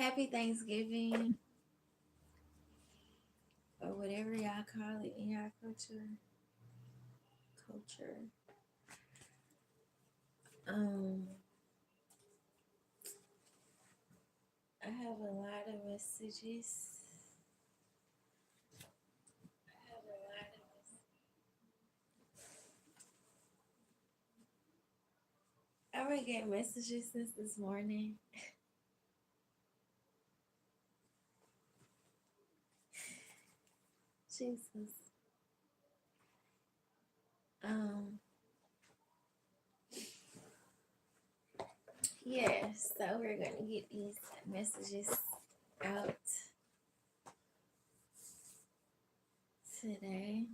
Happy Thanksgiving, or whatever y'all call it in y'all culture. Culture. Um, I have a lot of messages. I have a lot of I already get messages since this morning. Jesus. Um, yeah, so we're gonna get these messages out today.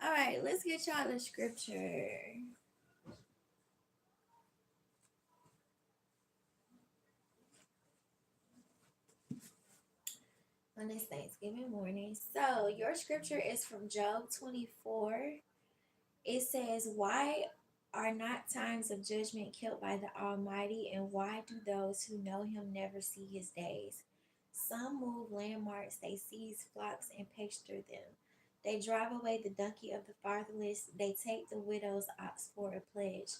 All right, let's get y'all the scripture. On this Thanksgiving morning. So, your scripture is from Job 24. It says, "Why are not times of judgment kept by the Almighty, and why do those who know Him never see His days? Some move landmarks, they seize flocks and pasture them. They drive away the donkey of the fatherless, they take the widow's ox for a pledge.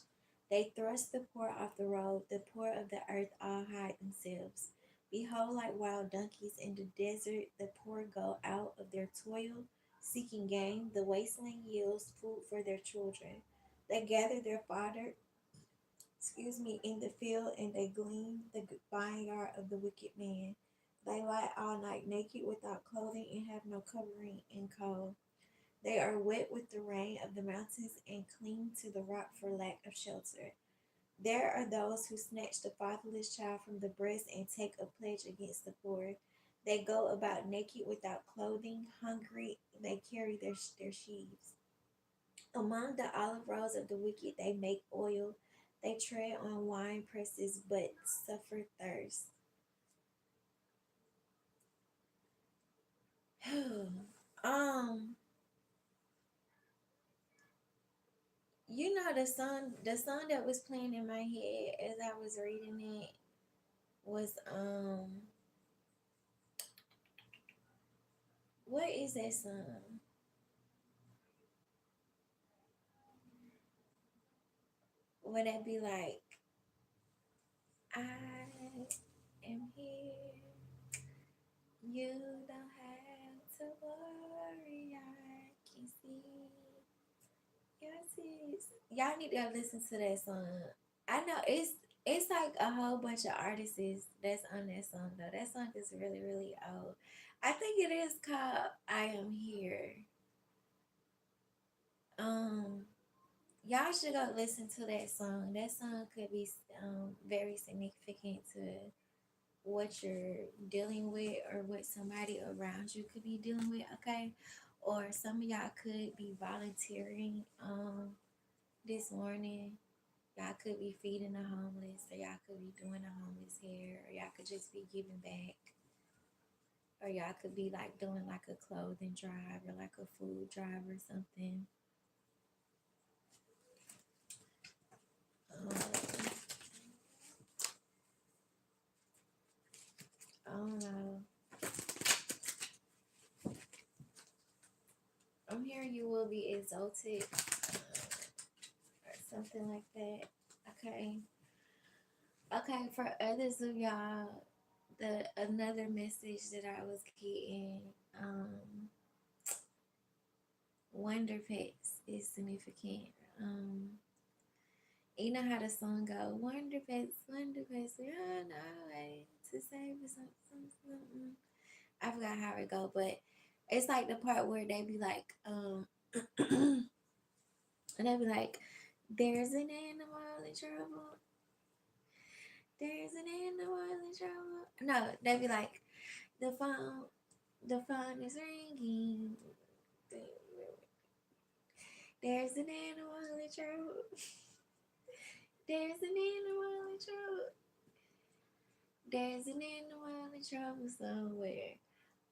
They thrust the poor off the road, the poor of the earth all hide themselves. Behold, like wild donkeys in the desert, the poor go out of their toil, seeking gain. The wasteland yields food for their children. They gather their fodder, in the field, and they glean the vineyard of the wicked man. They lie all night naked without clothing and have no covering in cold. They are wet with the rain of the mountains and cling to the rock for lack of shelter. There are those who snatch the fatherless child from the breast and take a pledge against the poor. They go about naked without clothing, hungry, they carry their sheaves. Among the olive rows of the wicked, they make oil. They tread on wine presses, but suffer thirst. um, the song that was playing in my head as I was reading it was what is that song? Would that be like I am here? You don't have to worry, I can see your tears. Y'all need to go listen to that song. I know it's like a whole bunch of artists that's on that song though. That song is really really old. I think it is called "I Am Here." Um, y'all should go listen to that song. That song could be very significant to what you're dealing with or what somebody around you could be dealing with. Okay, or some of y'all could be volunteering this morning. Y'all could be feeding the homeless, or y'all could be doing the homeless hair, or y'all could just be giving back, or y'all could be like doing like a clothing drive or like a food drive or something. Um, I don't know. I'm hearing you will be exalted, or something like that. Okay. Okay, for others of y'all, the another message that I was getting, Wonder Pets is significant. You know how the song go, Wonder Pets, we on our way to save us something, something. I forgot how it go, but It's like the part where they be like, and they be like, there's an animal in trouble. There's an animal in trouble. No, they be like, the phone, the phone is ringing. There's an animal in trouble. There's an animal in trouble. There's an animal in trouble somewhere.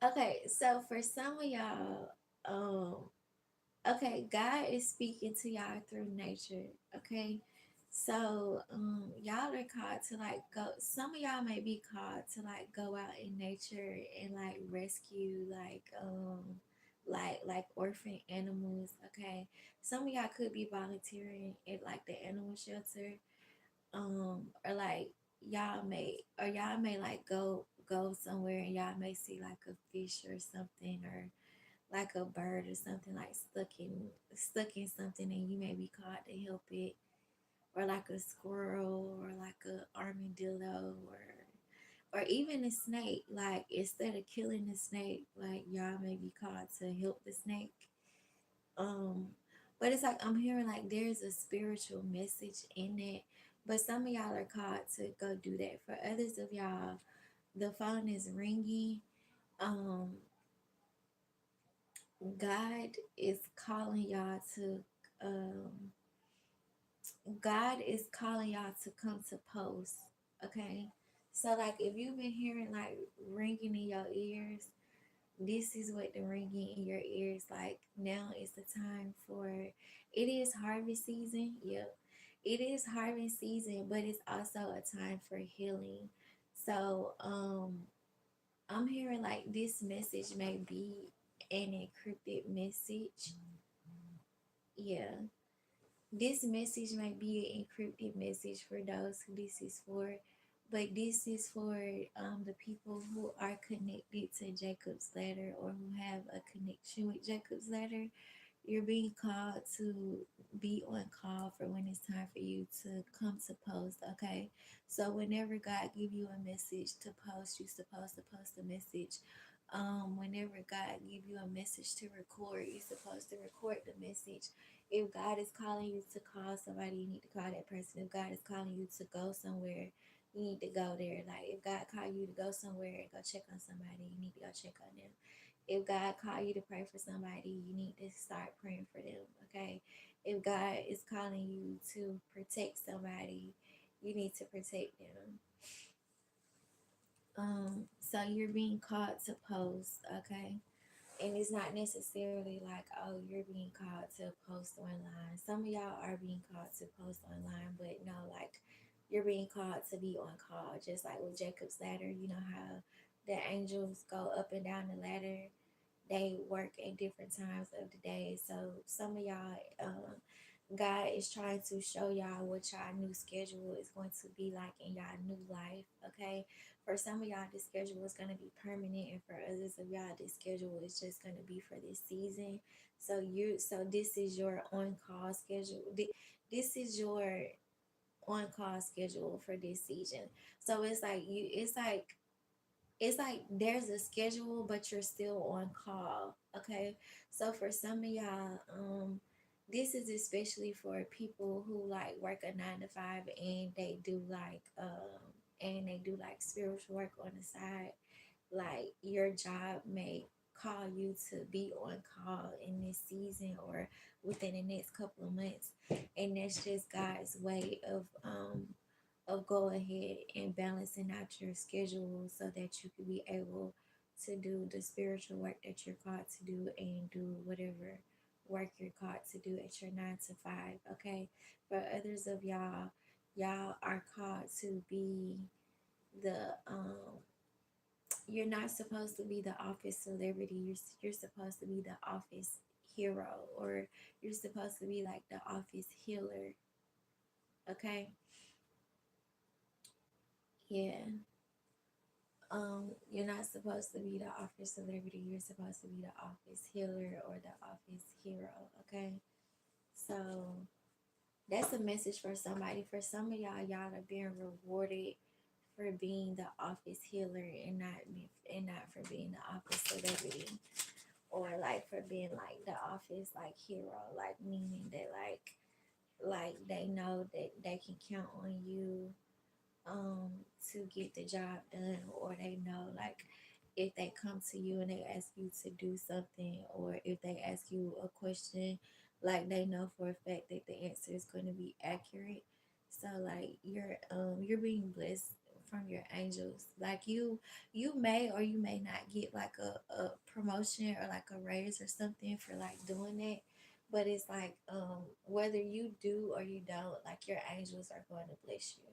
Okay, so for some of y'all, okay, God is speaking to y'all through nature. Okay, so y'all are called to like go. Some of y'all may be called to like go out in nature and like rescue like orphan animals. Okay, some of y'all could be volunteering at like the animal shelter. Or like y'all may like go somewhere and y'all may see like a fish or something, or like a bird or something like stuck in something, and you may be called to help it, or like a squirrel or like a armadillo, or even a snake. Like instead of killing the snake, like y'all may be called to help the snake. um but it's like I'm hearing like there's a spiritual message in it, but some of y'all are called to go do that. For others of y'all, the phone is ringing. um God is calling y'all to um God is calling y'all to come to post. Okay, so like if you've been hearing like ringing in your ears, this is what the ringing in your ears like. Now is the time for it. Is harvest season. Yep, it is harvest season, but it's also a time for healing. So I'm hearing like this message may be an encrypted message. Yeah, this message might be an encrypted message for those who this is for, but this is for the people who are connected to Jacob's ladder, or who have a connection with Jacob's ladder. You're being called to be on call for when it's time for you to come to post. Okay, so whenever God give you a message to post, you're supposed to post a message. Whenever God give you a message to record, you're supposed to record the message. If God is calling you to call somebody, you need to call that person. If God is calling you to go somewhere, you need to go there. Like if God called you to go somewhere and go check on somebody, you need to go check on them. If God called you to pray for somebody, you need to start praying for them. Okay. If God is calling you to protect somebody, you need to protect them. So you're being called to post, okay? And it's not necessarily like, oh, you're being called to post online. Some of y'all are being called to post online, but no, like you're being called to be on call, just like with Jacob's ladder. You know how the angels go up and down the ladder, they work at different times of the day. So some of y'all, God is trying to show y'all what y'all new schedule is going to be like in y'all new life. Okay, for some of y'all, this schedule is going to be permanent, and for others of y'all, this schedule is just going to be for this season. So this is your on call schedule. This is your on call schedule for this season. So it's like there's a schedule, but you're still on call. Okay, so for some of y'all, this is especially for people who like work a 9 to 5, and they do like spiritual work on the side. Like your job may call you to be on call in this season or within the next couple of months, and that's just God's way of go ahead and balancing out your schedule so that you can be able to do the spiritual work that you're called to do, and do whatever work you're called to do at your 9 to 5. Okay, for others of y'all, y'all are called to be the you're not supposed to be the office celebrity. You're supposed to be the office hero, or you're supposed to be like the office healer. Okay, yeah. You're not supposed to be the office celebrity. You're supposed to be the office healer or the office hero. Okay, so that's a message for somebody. For some of y'all, y'all are being rewarded for being the office healer, and not for being the office celebrity. or like for being like the office like hero, like meaning that like they know that they can count on you um to get the job done, or they know like if they come to you and they ask you to do something, or if they ask you a question, like they know for a fact that the answer is going to be accurate. So like you're being blessed from your angels. Like you may or you may not get like a promotion or like a raise or something for like doing that, but it's like whether you do or you don't, like your angels are going to bless you.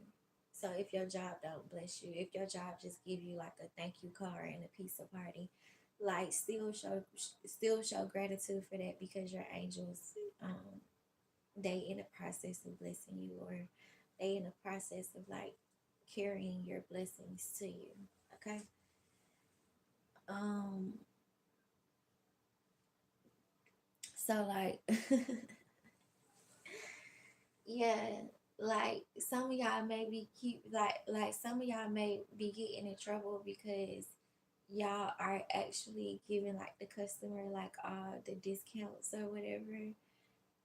So if your job don't bless you, if your job just give you like a thank you card and a pizza party, like still show gratitude for that, because your angels they in the process of blessing you, or they in the process of like carrying your blessings to you. Okay. Um so like yeah, like some of y'all may be keep like some of y'all may be getting in trouble because y'all are actually giving like the customer like all the discounts or whatever,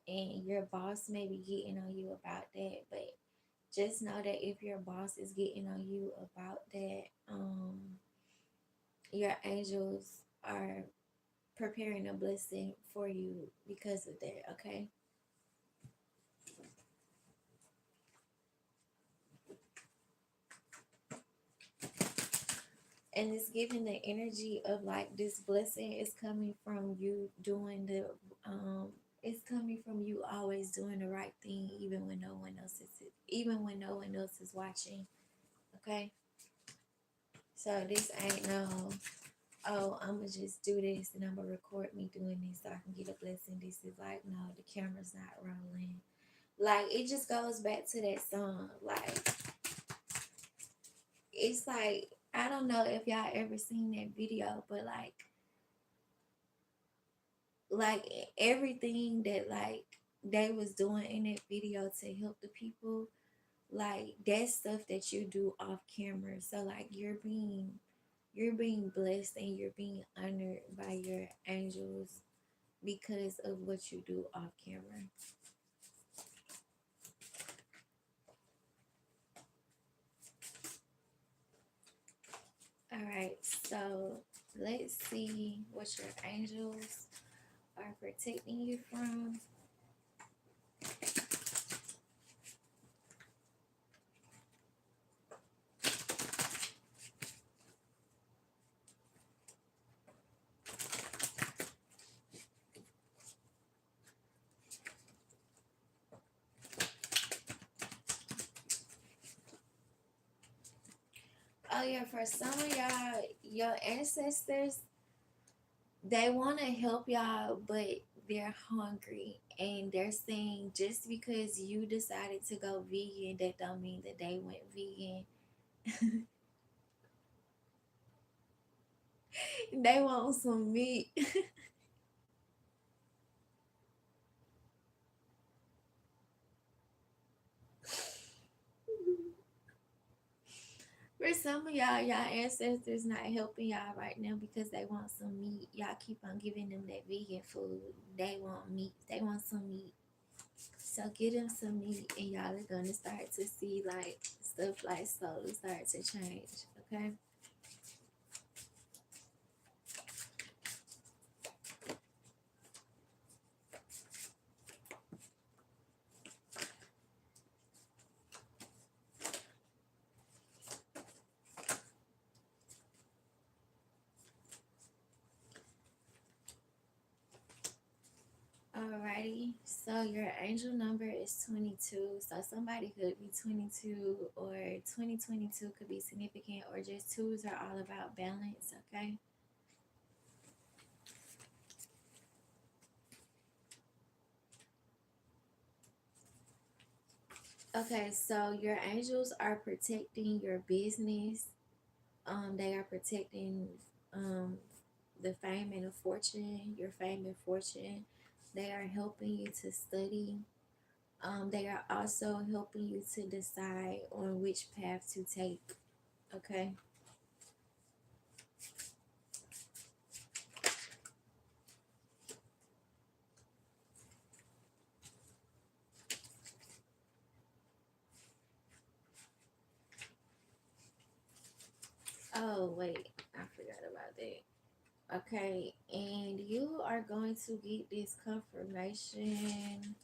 and your boss may be getting on you about that. But just know that if your boss is getting on you about that, your angels are preparing a blessing for you because of that. Okay. And it's giving the energy of like this blessing is coming from you doing the um it's coming from you always doing the right thing, even when no one else is, even when no one else is watching. Okay. So this ain't no, oh, I'm gonna just do this and I'm gonna record me doing this so I can get a blessing. This is like, no, the camera's not rolling. Like it just goes back to that song. Like it's like, I don't know if y'all ever seen that video, but like everything that like they was doing in that video to help the people, like that's stuff that you do off camera. So like you're being blessed and you're being honored by your angels because of what you do off camera. All right, so let's see what your angels are protecting you from. Oh yeah, for some of y'all, your ancestors, they want to help y'all, but they're hungry, and they're saying just because you decided to go vegan, that don't mean that they went vegan. They want some meat. For some of y'all, y'all ancestors not helping y'all right now because they want some meat. Y'all keep on giving them that vegan food. They want meat. They want some meat. So get them some meat, and y'all are gonna start to see like stuff like slowly start to change. Okay. Alrighty. So your angel number is 22. So somebody could be 22, or 2022 could be significant, or just twos are all about balance. Okay. Okay, so your angels are protecting your business. They are protecting um the fame and the fortune, your fame and fortune. They are helping you to study. They are also helping you to decide on which path to take. Okay. Oh, wait, I forgot about that. Okay, and you are going to get this confirmation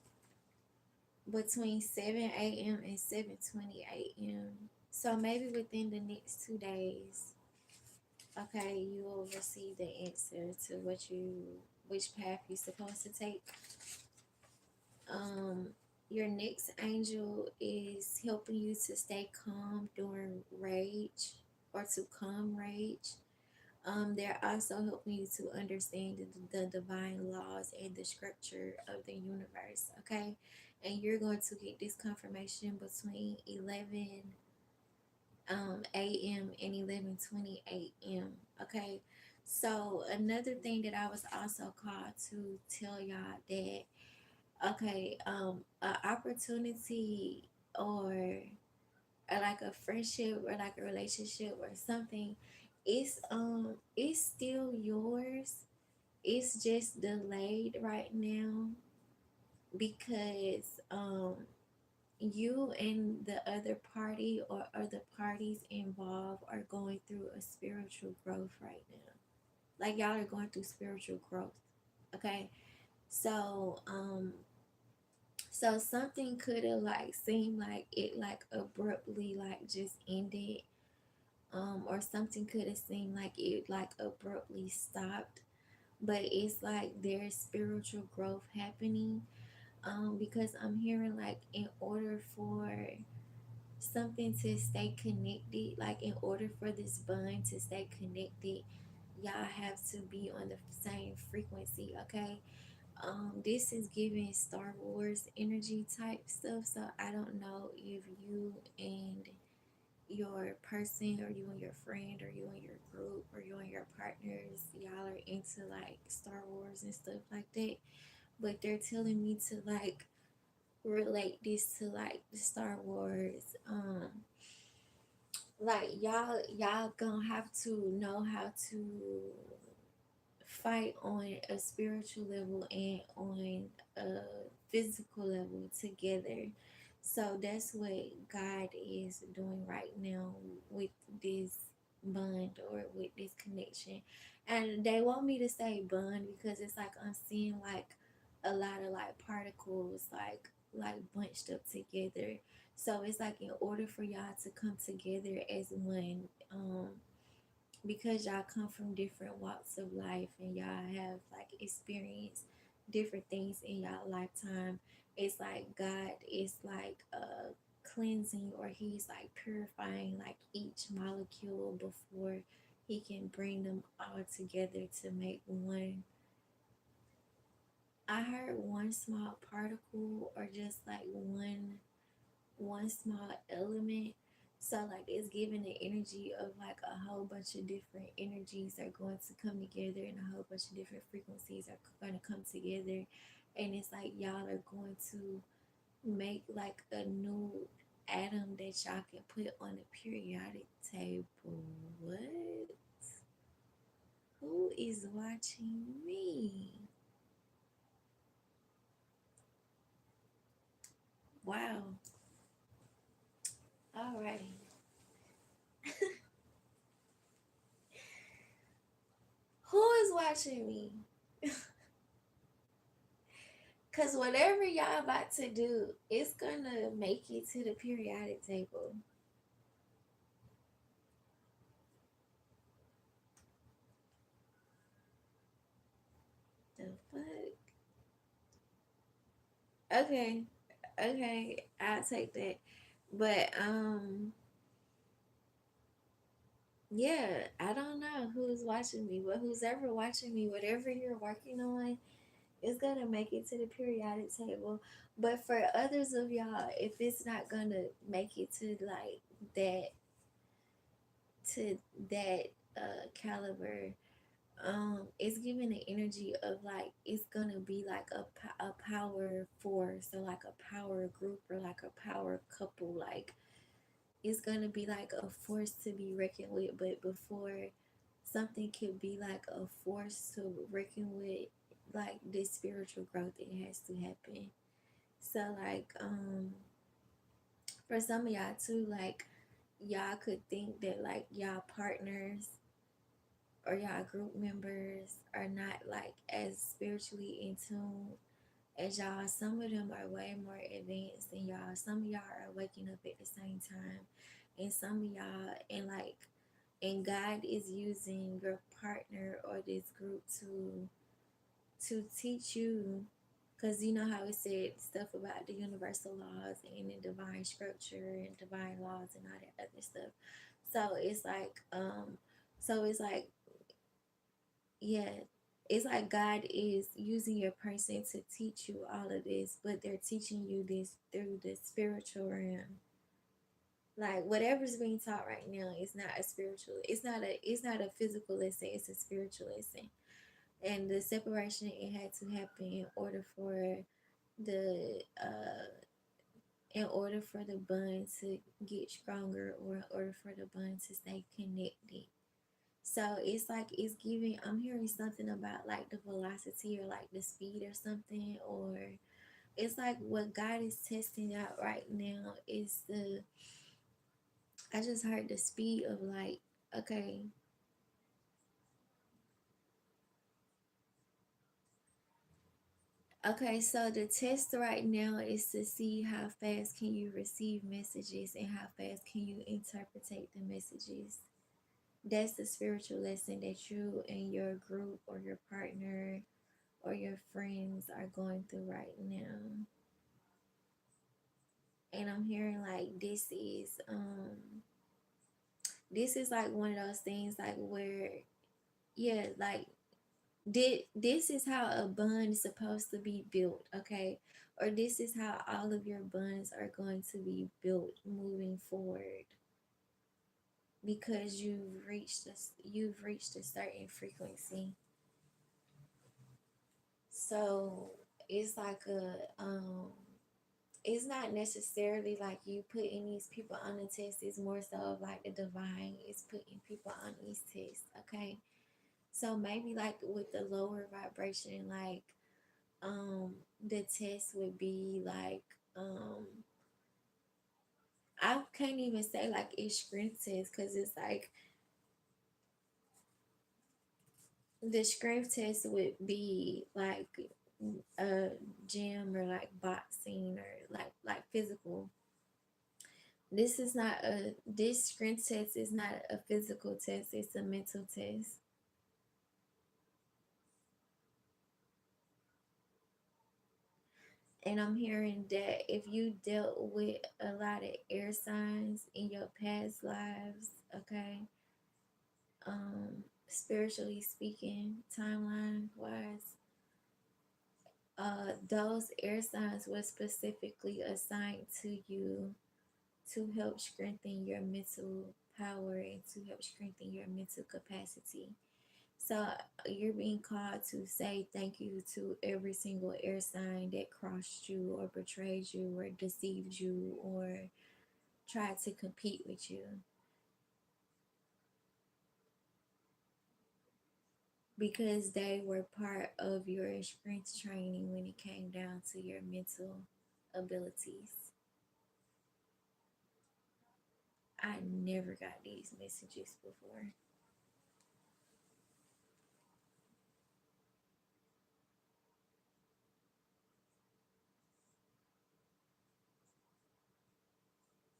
between 7 a.m. and 7:20 a.m. So maybe within the next 2 days, okay, you will receive the answer to which path you're supposed to take. Um, your next angel is helping you to stay calm during rage or to calm rage. They're also helping you to understand the divine laws and the structure of the universe, okay? And you're going to get this confirmation between 11 a.m. and 11:20 a.m., okay? So another thing that I was also called to tell y'all that, okay, an opportunity or like a friendship or like a relationship or something, it's still yours. It's just delayed right now because you and the other party or other parties involved are going through a spiritual growth right now. Like y'all are going through spiritual growth. Okay. So so something could have like seemed like it like abruptly like just ended, or something could have seemed like it like abruptly stopped, but it's like there's spiritual growth happening, because I'm hearing like in order for something to stay connected, like in order for this bond to stay connected, y'all have to be on the same frequency, okay? This is giving Star Wars energy type stuff, so I don't know if you and your person or you and your friend or you and your group or you and your partners, y'all are into like Star Wars and stuff like that, but they're telling me to like relate this to like the Star Wars. Like y'all gonna have to know how to fight on a spiritual level and on a physical level together. So that's what God is doing right now with this bond or with this connection. And they want me to say bond because it's like I'm seeing like a lot of like particles like bunched up together. So it's like in order for y'all to come together as one, because y'all come from different walks of life and y'all have like experienced different things in y'all lifetime, it's like God is like cleansing, or he's like purifying like each molecule before he can bring them all together to make one. I heard one small particle or just like one small element. So like it's giving the energy of like a whole bunch of different energies are going to come together, and a whole bunch of different frequencies are going to come together, and it's like y'all are going to make like a new atom that y'all can put on the periodic table. What? Who is watching me? Wow. Alrighty. Who is watching me? Cause whatever y'all about to do, it's gonna make it to the periodic table. The fuck? Okay, okay, I'll take that. But yeah, I don't know who's watching me, but who's ever watching me, whatever you're working on, it's gonna make it to the periodic table. But for others of y'all, if it's not gonna make it to like that to that caliber, it's giving the energy of like it's gonna be like a power force, or like a power group, or like a power couple. Like it's gonna be like a force to be reckoned with, but before something could be like a force to reckon with, like this spiritual growth, it has to happen. So like for some of y'all too, like y'all could think that like y'all partners or y'all group members are not like as spiritually in tune as y'all. Some of them are way more advanced than y'all. Some of y'all are waking up at the same time, and some of y'all, and God is using your partner or this group to teach you, because you know how it said stuff about the universal laws and the divine structure and divine laws and all that other stuff. So it's like so it's like yeah, it's like God is using your person to teach you all of this, but they're teaching you this through the spiritual realm. Like whatever's being taught right now is not a spiritual. It's not a physical lesson. It's a spiritual lesson. And the separation, it had to happen the in order for the bond to get stronger, or in order for the bond to stay connected. So it's like it's giving. I'm hearing something about like the velocity or like the speed or something, or it's like what God is testing out right now is the. I just heard the speed of like, okay, okay. So the test right now is to see how fast can you receive messages and how fast can you interpretate the messages. That's the spiritual lesson that you and your group or your partner or your friends are going through right now. And I'm hearing like this is like one of those things like where, yeah, like this is how a bond is supposed to be built, okay? Or this is how all of your bonds are going to be built moving forward, because you've reached a certain frequency. So it's like it's not necessarily like you putting these people on the test. It's more so of like the divine is putting people on these tests, okay? So maybe like with the lower vibration, like the test would be like I can't even say like it's strength test, because it's like the strength test would be like a gym or like boxing or like physical. This strength test is not a physical test, it's a mental test. And I'm hearing that if you dealt with a lot of air signs in your past lives, okay, spiritually speaking, timeline wise, those air signs were specifically assigned to you to help strengthen your mental power and to help strengthen your mental capacity. So you're being called to say thank you to every single air sign that crossed you or betrayed you or deceived you or tried to compete with you, because they were part of your strength training when it came down to your mental abilities. I never got these messages before.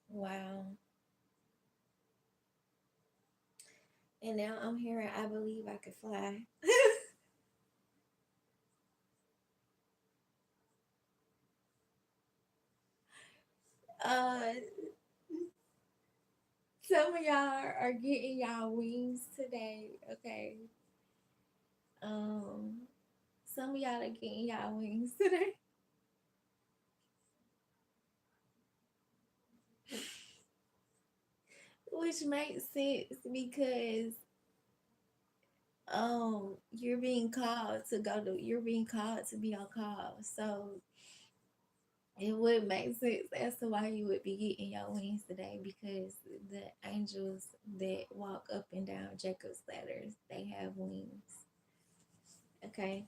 Wow. And now I'm hearing I believe I could fly. uh some of y'all are getting y'all wings today, okay? Um some of y'all are getting y'all wings today. Which makes sense because you're being called to be on call. So it would make sense as to why you would be getting your wings today, because the angels that walk up and down Jacob's ladders, they have wings. Okay.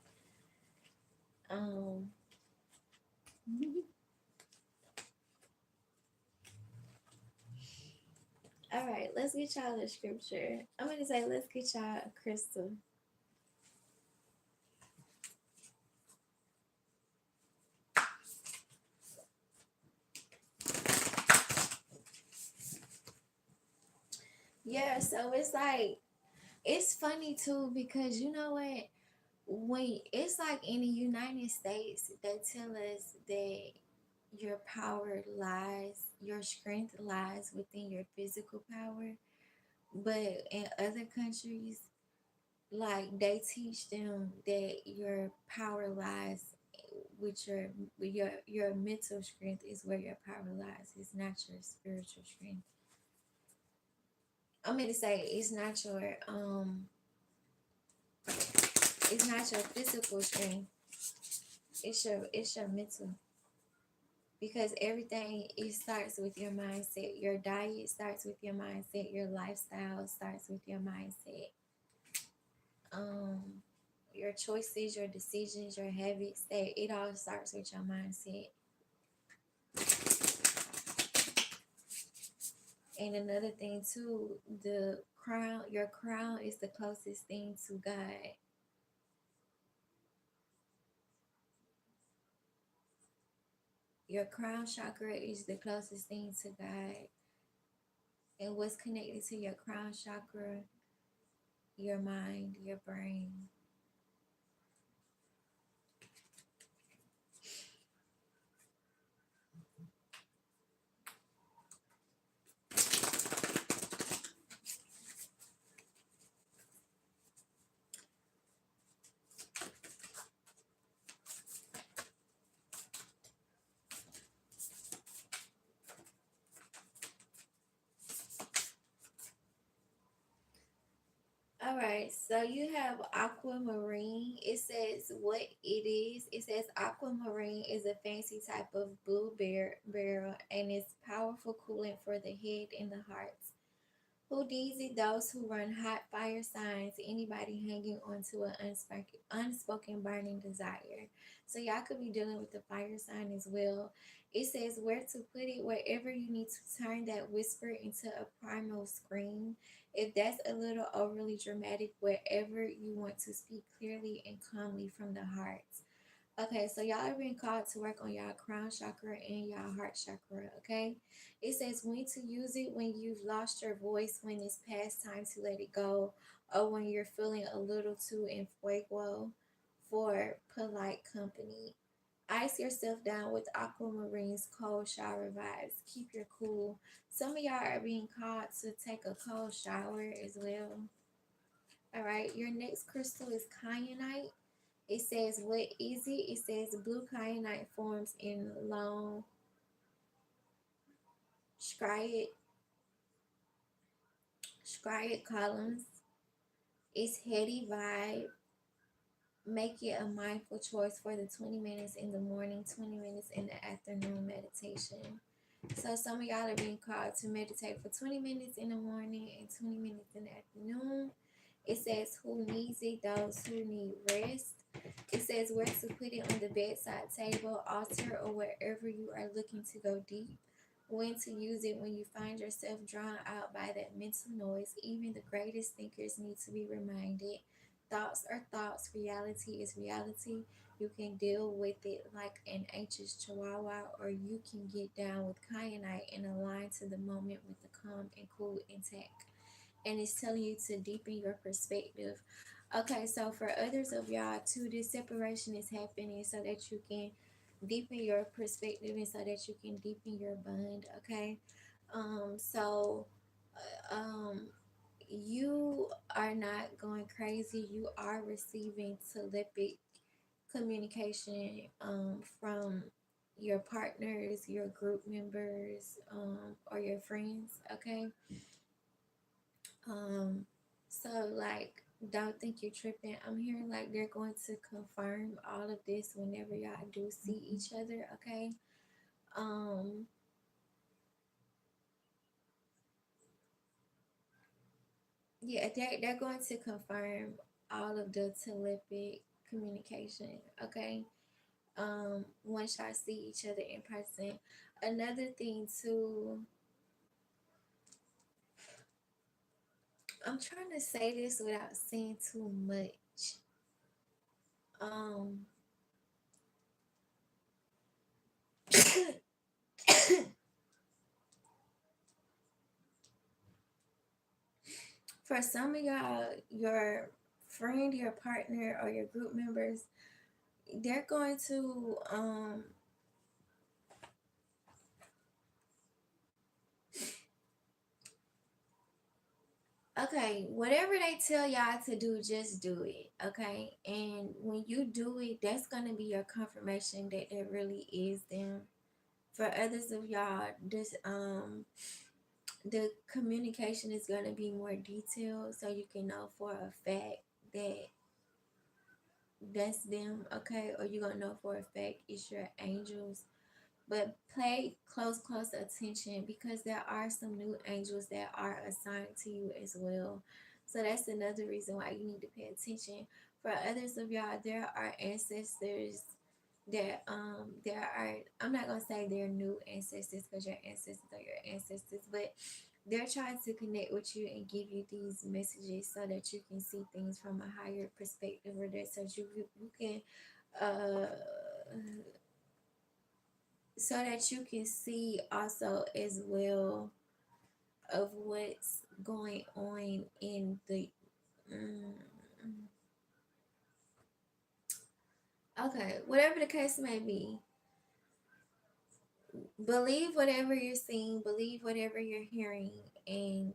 Um All right, let's get y'all the scripture. I'm gonna say let's get y'all a crystal. Yeah, so it's like it's funny too because you know what? When it's like in the United States, they tell us that your power lies, your strength lies within your physical power. But in other countries, like they teach them that your power lies with your mental strength is where your power lies. It's not your spiritual strength. I'm gonna say it's not your physical strength. It's your mental. Because everything it starts with your mindset. Your diet starts with your mindset. Your lifestyle starts with your mindset. Um your choices, your decisions, your habits, it all starts with your mindset. And another thing too, your crown is the closest thing to God. Your crown chakra is the closest thing to God. And what's connected to your crown chakra? Your mind, your brain. All right, so you have aquamarine. It says what it is. It says aquamarine is a fancy type of blue barrel and is powerful coolant for the head and the heart. Who needs it? Those who run hot fire signs, anybody hanging on to an unspoken burning desire. So y'all could be dealing with the fire sign as well. It says where to put it, wherever you need to turn that whisper into a primal scream. If that's a little overly dramatic, wherever you want to speak clearly and calmly from the heart. Okay, so y'all are being called to work on y'all crown chakra and y'all heart chakra, okay? It says when to use it when you've lost your voice, when it's past time to let it go, or when you're feeling a little too in fuego for polite company. Ice yourself down with aquamarine's cold shower vibes. Keep your cool. Some of y'all are being called to take a cold shower as well. All right, your next crystal is kyanite. It says, what is it? It says, blue kyanite forms in long striate, striate columns. It's heady vibe. Make it a mindful choice for the 20 minutes in the morning, 20 minutes in the afternoon meditation. So some of y'all are being called to meditate for 20 minutes in the morning and 20 minutes in the afternoon. It says who needs it, those who need rest. It says where to put it on the bedside table, altar, or wherever you are looking to go deep. When to use it when you find yourself drawn out by that mental noise. Even the greatest thinkers need to be reminded. Thoughts are thoughts, reality is reality. You can deal with it like an anxious chihuahua, or you can get down with kyanite and align to the moment with the calm and cool intact. And it's telling you to deepen your perspective. Okay, so for others of y'all too, this separation is happening so that you can deepen your perspective and so that you can deepen your bond. Okay, so um, you are not going crazy. You are receiving telepathic communication from your partners, your group members, or your friends. Okay, um, so like don't think you're tripping. I'm hearing like they're going to confirm all of this whenever y'all do see each other, okay? Um, yeah, they're going to confirm all of the telepathic communication, okay? Once y'all see each other in person. Another thing too, I'm trying to say this without saying too much. Um, for some of y'all, your friend, your partner, or your group members, they're going to okay, whatever they tell y'all to do, just do it. Okay. And when you do it, that's gonna be your confirmation that it really is them. For others of y'all, this the communication is gonna be more detailed so you can know for a fact that that's them, okay? Or you're gonna know for a fact it's your angels. But pay close attention because there are some new angels that are assigned to you as well. So that's another reason why you need to pay attention. For others of y'all, there are ancestors that there are, I'm not gonna say they're new ancestors because your ancestors are your ancestors, but they're trying to connect with you and give you these messages so that you can see things from a higher perspective, or that so you can uh so that you can see also as well of what's going on in the mm, okay, whatever the case may be, believe whatever you're seeing, believe whatever you're hearing, and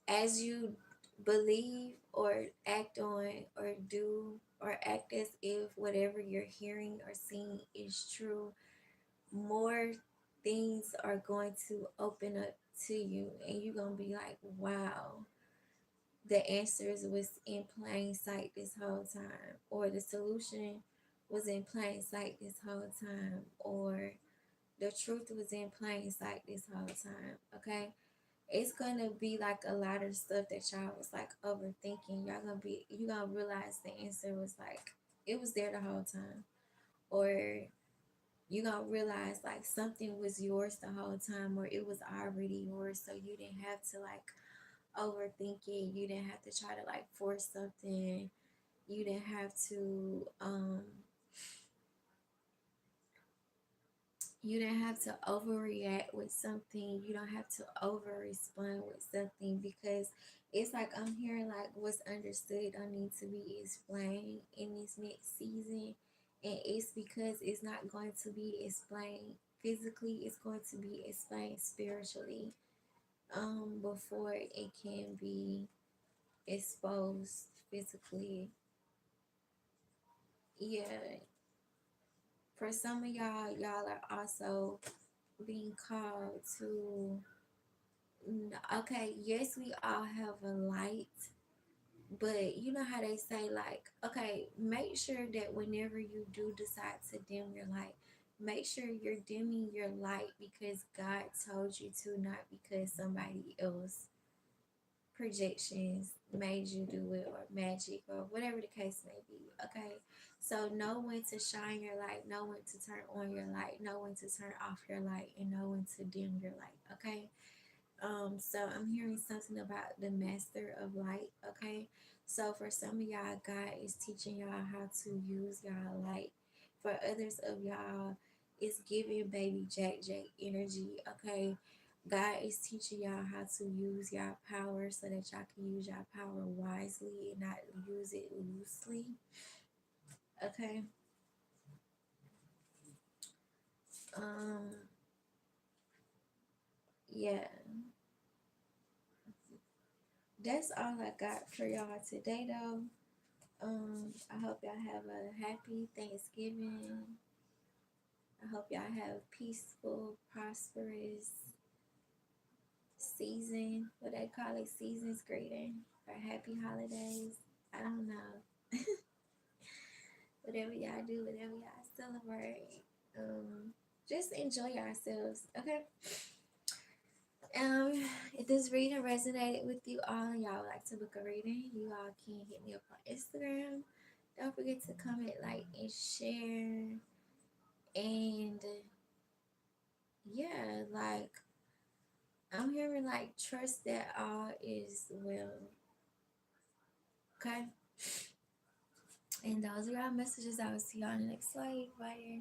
as you believe or act on or do or act as if whatever you're hearing or seeing is true, more things are going to open up to you, and you're going to be like, wow, the answers was in plain sight this whole time, or the solution was in plain sight this whole time, or the truth was in plain sight this whole time. Okay, it's gonna be like a lot of stuff that y'all was like overthinking. You gonna realize the answer was like it was there the whole time, or you gonna realize like something was yours the whole time, or it was already yours, so you didn't have to like overthink it. You didn't have to try to like force something. You didn't have to you didn't have to overreact with something. You don't have to over respond with something, because it's like I'm hearing like what's understood don't need to be explained in this next season. And it's because it's not going to be explained physically, it's going to be explained spiritually before it can be exposed physically. Yeah, for some of y'all are also being called to. Okay, yes, we all have a light, but you know how they say, like, okay, make sure that whenever you do decide to dim your light, make sure you're dimming your light because God told you to, not because somebody else projections made you do it, or magic, or whatever the case may be. Okay, so know when to shine your light, know when to turn on your light, know when to turn off your light, and know when to dim your light. Okay, so I'm hearing something about the master of light. Okay, so for some of y'all, God is teaching y'all how to use y'all light. For others of y'all, it's giving baby Jack energy. Okay, God is teaching y'all how to use y'all power so that y'all can use y'all power wisely and not use it loosely. Okay, um, yeah, that's all I got for y'all today, though. I hope y'all have a happy Thanksgiving. I hope y'all have peaceful, prosperous season. What they call it, season's greeting, or happy holidays. I don't know. Whatever y'all do, whatever y'all celebrate. Just enjoy yourselves, okay? If this reading resonated with you all and y'all would like to book a reading, you all can hit me up on Instagram. Don't forget to comment, like, and share. And yeah, like I'm hearing like trust that all is well. Okay. And those are our messages. I will see y'all in the next slide. Bye.